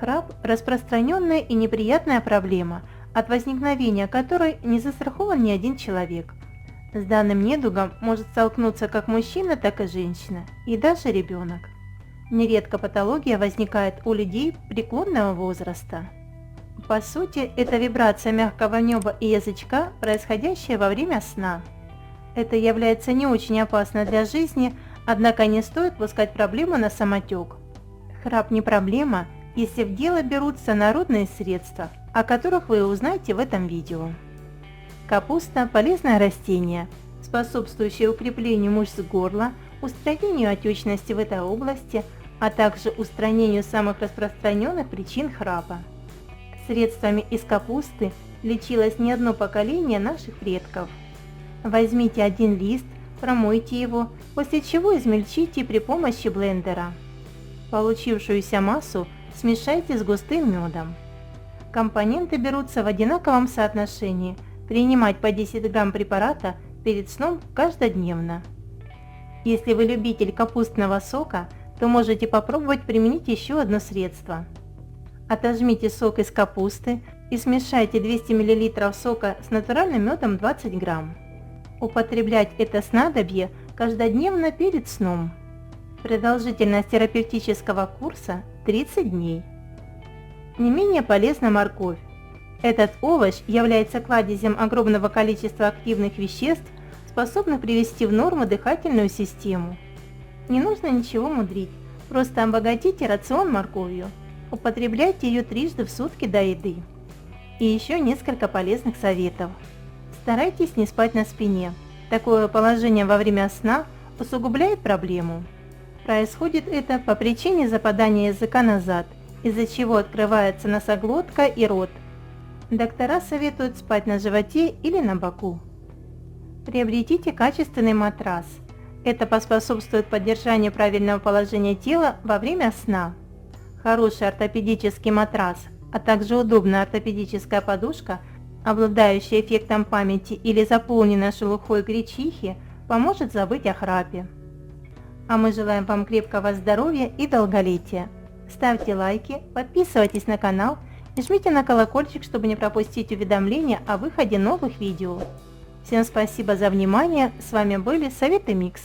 Храп – распространенная и неприятная проблема, от возникновения которой не застрахован ни один человек. С данным недугом может столкнуться как мужчина, так и женщина, и даже ребенок. Нередко патология возникает у людей преклонного возраста. По сути, это вибрация мягкого неба и язычка, происходящая во время сна. Это является не очень опасно для жизни, однако не стоит пускать проблему на самотек. Храп не проблема, если в дело берутся народные средства, о которых вы узнаете в этом видео. Капуста – полезное растение, способствующее укреплению мышц горла, устранению отечности в этой области, а также устранению самых распространенных причин храпа. Средствами из капусты лечилось не одно поколение наших предков. Возьмите один лист, промойте его, после чего измельчите при помощи блендера. Получившуюся массу смешайте с густым медом. Компоненты берутся в одинаковом соотношении, принимать по 10 грамм препарата перед сном каждодневно. Если вы любитель капустного сока, то можете попробовать применить еще одно средство. Отожмите сок из капусты и смешайте 200 мл сока с натуральным медом 20 грамм. Употреблять это снадобье каждодневно перед сном. Продолжительность терапевтического курса 30 дней. Не менее полезна морковь. Этот овощ является кладезем огромного количества активных веществ, способных привести в норму дыхательную систему. Не нужно ничего мудрить, просто обогатите рацион морковью. Употребляйте ее трижды в сутки до еды. И еще несколько полезных советов. Старайтесь не спать на спине. Такое положение во время сна усугубляет проблему. Происходит это по причине западания языка назад, из-за чего открывается носоглотка и рот. Доктора советуют спать на животе или на боку. Приобретите качественный матрас. Это поспособствует поддержанию правильного положения тела во время сна. Хороший ортопедический матрас, а также удобная ортопедическая подушка, обладающая эффектом памяти или заполненная шелухой гречихи, поможет забыть о храпе. А мы желаем вам крепкого здоровья и долголетия. Ставьте лайки, подписывайтесь на канал и жмите на колокольчик, чтобы не пропустить уведомления о выходе новых видео. Всем спасибо за внимание, с вами были Советы Микс.